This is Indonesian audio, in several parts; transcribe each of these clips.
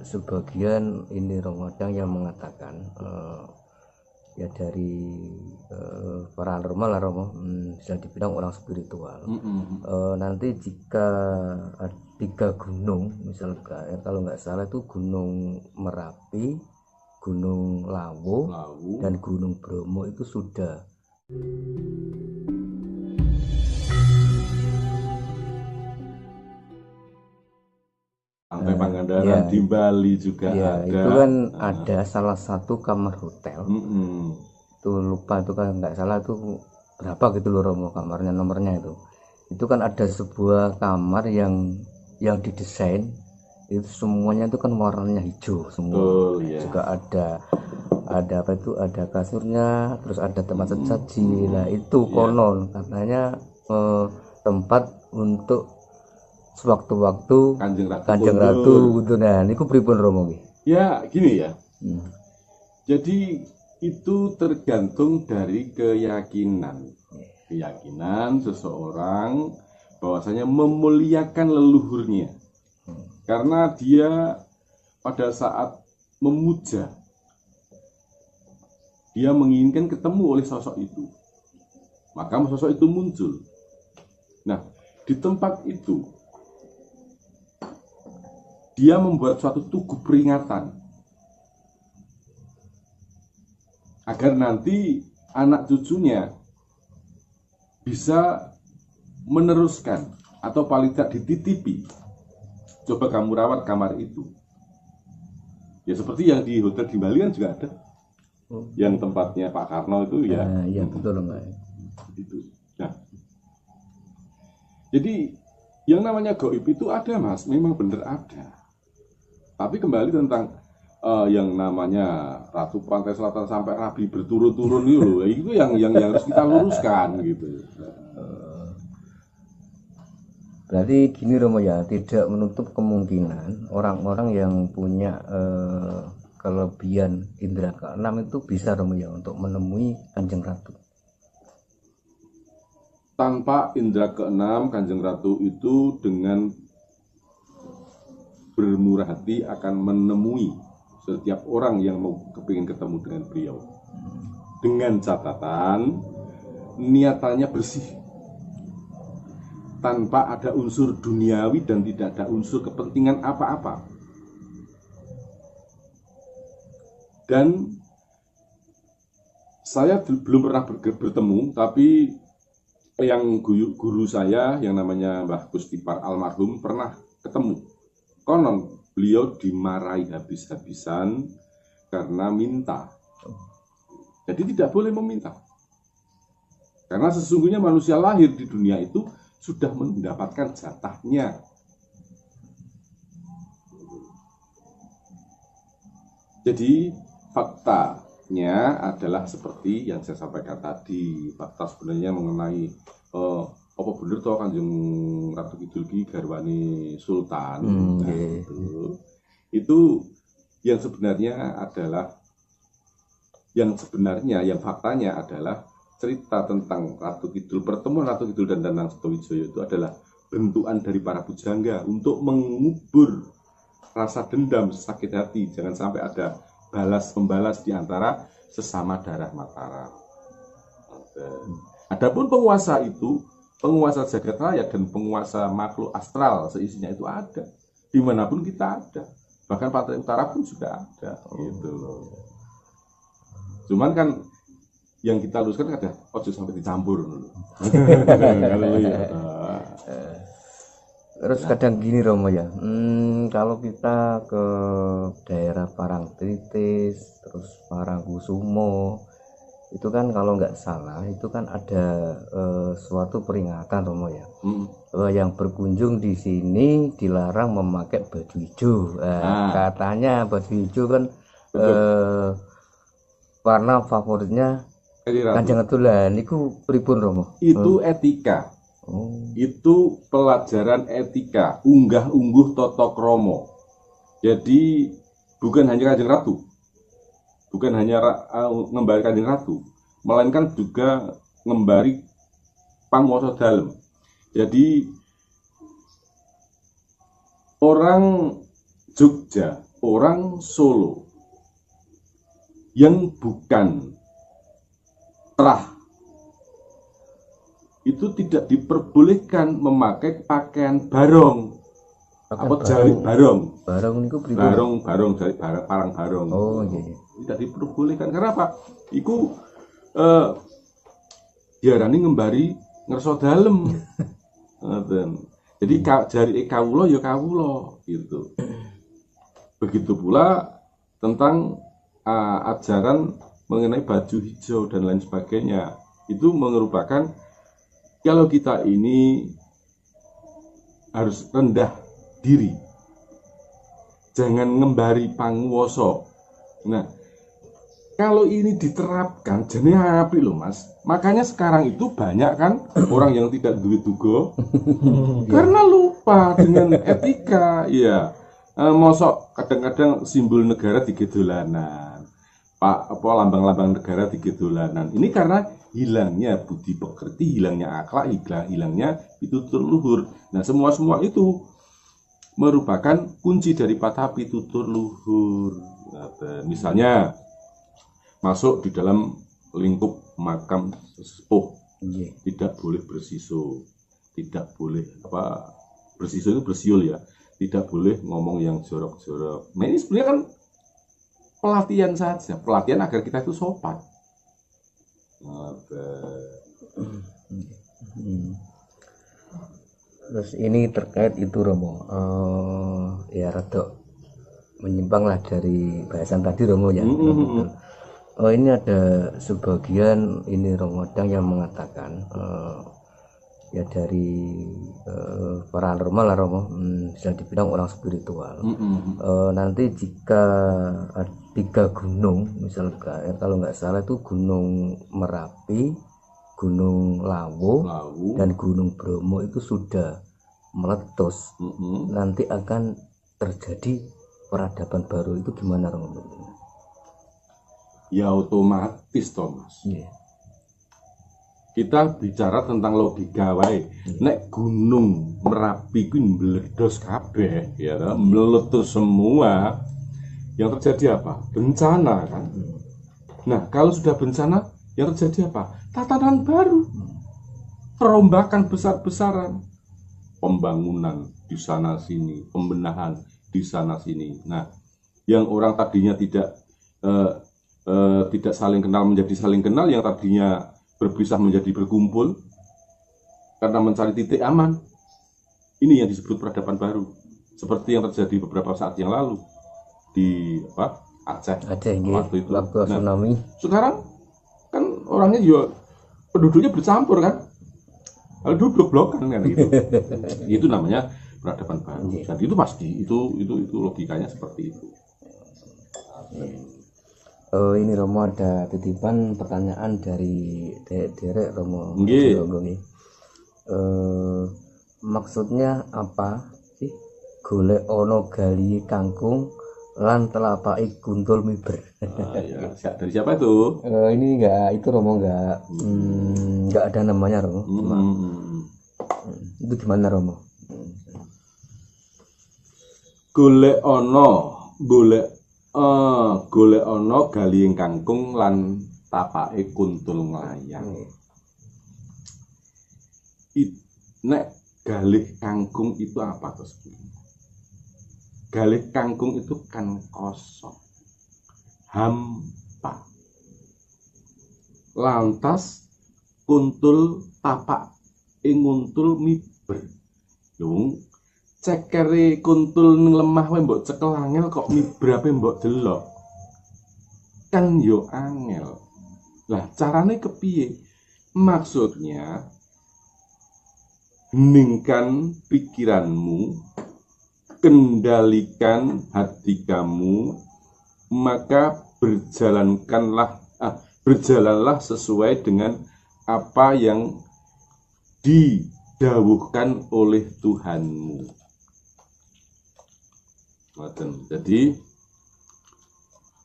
Sebagian ini Ramadan yang mengatakan ya dari paranormal lah Romo, bisa dibilang orang spiritual. Nanti jika ada 3 gunung misalkan, kalau nggak salah itu Gunung Merapi, Gunung Lawu, dan Gunung Bromo itu sudah Pantai Pangandaran di Bali juga ada. itu kan ada salah satu kamar hotel. Itu lupa itu kan nggak salah itu berapa gitu loh Romo kamarnya, nomornya itu kan ada sebuah kamar yang didesain itu semuanya itu kan warnanya hijau semua. Juga ada apa itu, ada kasurnya, terus ada tempat sesaji. Nah itu konon katanya tempat untuk sewaktu-waktu Kanjeng Ratu gitu. Nah niku pripun Romo nggih? Ya gini ya. Jadi itu tergantung dari keyakinan seseorang bahwasanya memuliakan leluhurnya, karena dia pada saat memuja dia menginginkan ketemu oleh sosok itu, maka sosok itu muncul. Nah, di tempat itu dia membuat suatu tugu peringatan agar nanti anak cucunya bisa meneruskan atau paling tidak dititipi. Coba kamu rawat kamar itu. Ya seperti yang di hotel di Bali kan juga ada. Yang tempatnya Pak Karno itu ya. Iya betul Mbak. Itu. Nah, jadi yang namanya gaib itu ada Mas, memang benar ada. Tapi kembali tentang yang namanya Ratu Pantai Selatan sampai Rabi berturun-turun itu yang harus kita luruskan gitu. Berarti gini Romo ya, tidak menutup kemungkinan orang-orang yang punya kelebihan indera keenam itu bisa Romo ya untuk menemui Kanjeng Ratu. Tanpa indera keenam, Kanjeng Ratu itu dengan bermurah hati akan menemui setiap orang yang mau kepingin ketemu dengan beliau, dengan catatan niatannya bersih, tanpa ada unsur duniawi dan tidak ada unsur kepentingan apa-apa. Dan saya belum pernah bertemu, tapi yang guru saya yang namanya Mbah Gustipar almarhum pernah ketemu. Konon beliau dimarahi habis-habisan karena minta. Jadi tidak boleh meminta. Karena sesungguhnya manusia lahir di dunia itu sudah mendapatkan jatahnya. Jadi faktanya adalah seperti yang saya sampaikan tadi. Fakta sebenarnya mengenai apa bener toh Kanjeng Ratu Kidul ki garwane Sultan. Itu yang faktanya adalah cerita tentang Ratu Kidul, pertemuan Ratu Kidul dan Danang Sutawijaya itu adalah bentukan dari para pujangga untuk mengubur rasa dendam, sakit hati, jangan sampai ada balas-membalas di antara sesama darah Mataram. Adapun penguasa itu, penguasa jagat raya dan penguasa makhluk astral seisinya itu ada, dimanapun kita ada, bahkan Pantai Utara pun sudah ada, gitu loh. Cuman kan yang kita luruskan ada ojo sampai dicampur. Terus kadang gini Romo ya, kalau kita ke daerah Parangtritis, terus Parangkusumo, itu kan kalau nggak salah itu kan ada suatu peringatan Romo ya, yang berkunjung di sini dilarang memakai baju hijau. Katanya baju hijau kan warna favoritnya Kanjeng Ratu. Niku pripun Romo? Itu etika. Itu pelajaran etika, unggah-ungguh tata krama. Jadi bukan hanya Kanjeng Ratu, bukan hanya ngembari Kanjeng Ratu, melainkan juga ngembari panguwasa dalem. Jadi orang Jogja orang Solo yang bukan terah itu tidak diperbolehkan memakai pakaian barong apa jari barong. Barong dari parang barong. Oh iya. Tidak diperbolehkan karena apa? Iku diarani ngembari ngerso dalem. Jadi jari kawula ya kawula gitu. Begitu pula tentang ajaran mengenai baju hijau dan lain sebagainya. Itu merupakan kalau kita ini harus rendah diri. Jangan ngembari panguwasa. Nah, kalau ini diterapkan jadi apik loh Mas. Makanya sekarang itu banyak kan orang yang tidak duit dugo karena lupa dengan etika. Ya, mosok kadang-kadang simbol negara digedolanan, apa lambang-lambang negara digedolanan. Ini karena hilangnya budi pekerti, hilangnya akhlak, hilangnya pitutur luhur. Nah, semua itu merupakan kunci daripada pitutur luhur. Misalnya masuk di dalam lingkup makam sesepuh, tidak boleh bersisul, tidak boleh bersisul itu bersiul ya, tidak boleh ngomong yang jorok-jorok. Nah ini sebenarnya kan pelatihan saja, pelatihan agar kita itu sopan. Terus ini terkait itu Romo, ya rada menyimpang lah dari bahasan tadi Romo ya. Oh ini ada sebagian ini Romo yang mengatakan ya dari paranormal lah Romo, bisa dibilang orang spiritual. Nanti jika 3 gunung misalkan kalau nggak salah itu Gunung Merapi, Gunung Lawu dan Gunung Bromo itu sudah meletus, nanti akan terjadi peradaban baru. Itu gimana Romo? Ya otomatis Thomas. Kita bicara tentang logika wae. Nek Gunung Merapi ku meledos kabeh ya, meletus semua. Yang terjadi apa? Bencana kan. Nah, kalau sudah bencana, yang terjadi apa? Tatanan baru. Perombakan besar-besaran. Pembangunan di sana sini, pembenahan di sana sini. Nah, yang orang tadinya tidak saling kenal menjadi saling kenal, yang tadinya berpisah menjadi berkumpul karena mencari titik aman. Ini yang disebut peradaban baru, seperti yang terjadi beberapa saat yang lalu di Aceh waktu itu. Tsunami. Sekarang kan orangnya juga penduduknya bercampur kan, duduk blokan kan gitu. Itu namanya peradaban baru. Dan itu pasti itu logikanya seperti itu. Ini Romo ada titipan pertanyaan dari Derek Romo. Maksudnya apa sih golek ono gali kangkung lan telapake guntul miber? Ya. Dari siapa itu? Ini itu Romo enggak ada namanya Romo. Itu gimana Romo? Golek ono gali kangkung lan tapake kuntul nglayang. Nek galih kangkung itu apa terus? Galih kangkung itu kan kosong, hampa. Lantas kuntul tapak nguntul miber. Lung cekere kuntul ning lemah wae mbok cekel angel kok mibrape mbok delok. Kan yo angel. Lah carane kepiye? Maksudnya heningkan pikiranmu, kendalikan hati kamu, maka berjalanlah sesuai dengan apa yang didawuhkan oleh Tuhanmu. Jadi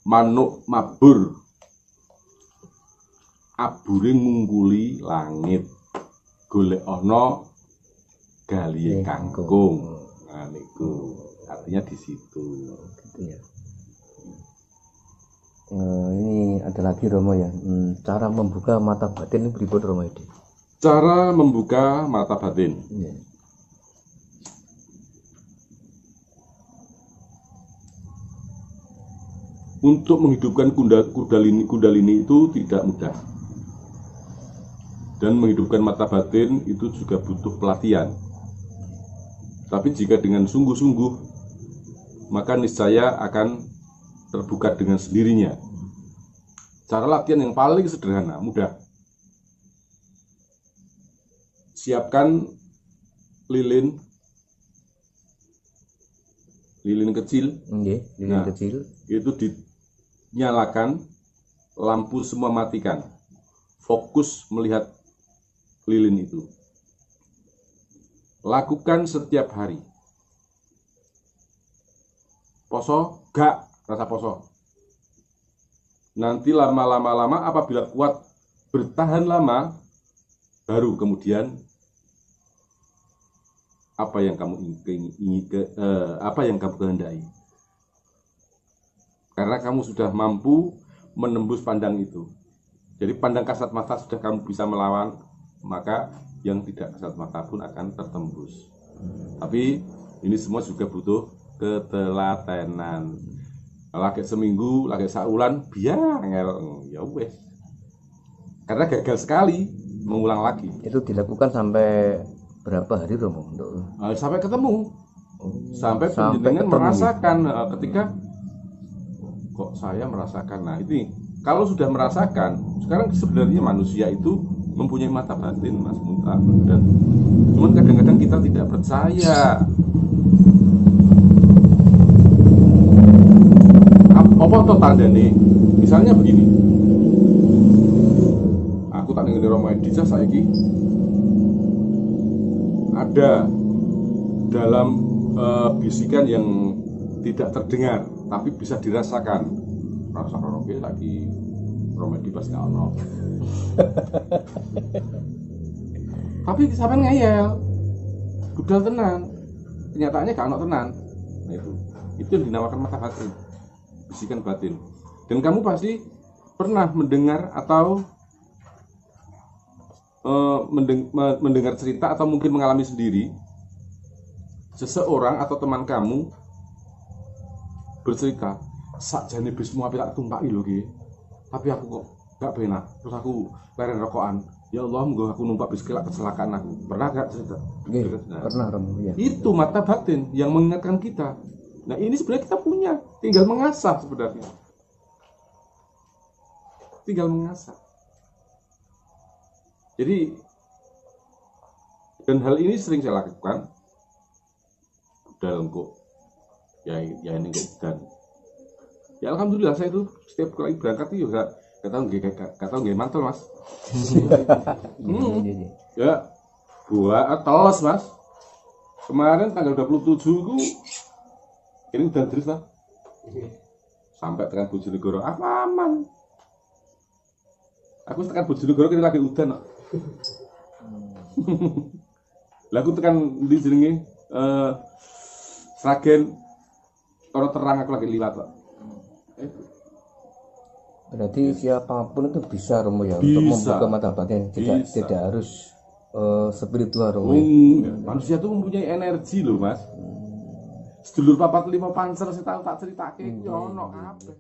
manuk mabur abure ngungguli langit, golek ana gali kangkung. Nah niku artinya di situ. gitu ya. Ini ada lagi Romo ya, cara membuka mata batin ini berikut Romo ini. Cara membuka mata batin. Ya. Untuk menghidupkan kundalini itu tidak mudah. Dan menghidupkan mata batin itu juga butuh pelatihan. Tapi jika dengan sungguh-sungguh, maka niscaya akan terbuka dengan sendirinya. Cara latihan yang paling sederhana, mudah. Siapkan lilin kecil. Lilin kecil. Itu dinyalakan, lampu semua matikan. Fokus melihat lilin itu. Lakukan setiap hari. Poso, gak rasa poso. Nanti lama-lama apabila kuat bertahan lama, baru kemudian apa yang kamu kehendaki. Karena kamu sudah mampu menembus pandang itu. Jadi pandang kasat mata sudah kamu bisa melawan, maka yang tidak kasat mata pun akan tertembus. Tapi ini semua juga butuh ketelatenan. Lagi seminggu, lagi saulan, biar ya wes. Karena gagal sekali, mengulang lagi. Itu dilakukan sampai berapa hari Romo untuk sampai ketemu. Sampai penjenengan merasakan ketika kok saya merasakan. Nah, ini kalau sudah merasakan, sekarang sebenarnya manusia itu mempunyai mata batin, Mas Munta. Dan cuman kadang-kadang kita tidak percaya. Apa tuh tanda nih? Misalnya begini, aku tak ingin Romo Edisa saiki ada dalam bisikan yang tidak terdengar tapi bisa dirasakan. Rasa Romo lagi Romo Edisa nggak ono. Tapi sampean ngeyel, budal tenan. Kenyataannya gak ono tenan. Nah, itu yang dinamakan mata batin. Bisikan batin. Dan kamu pasti pernah mendengar atau mendengar cerita atau mungkin mengalami sendiri seseorang atau teman kamu bercerita, sakjane bismu api tak tumpaki lho ki, tapi aku kok gak penak, terus aku leren rokokan, ya Allah monggo aku numpak bis kelak kecelakaan aku. Pernah gak cerita? Nah, pernah Romo ya. Itu mata batin yang mengingatkan kita. Nah, ini sebenarnya kita punya, tinggal mengasah sebenarnya. Tinggal mengasah. Jadi, dan hal ini sering saya lakukan. Dalam kok, ya ini kok dan. Ya alhamdulillah saya itu setiap kali berangkat itu juga gak tahu nggih mantel Mas. Ya, buat teles Mas. Kemarin tanggal 27 ku ini udah terus lah. Sampai tekan Bojonegoro aman. Aku tekan Bojonegoro kita lagi udan kok. Lah aku tekan di jenenge Sragen ora terang aku lagi liwat kok. Berarti siapapun itu bisa Romo ya Bisa. untuk membuka mata batin, tidak harus spiritual Romo. Manusia itu mempunyai energi loh Mas. Sedulur papat 5 panser saya tahu tak ceritake yo ono kabeh.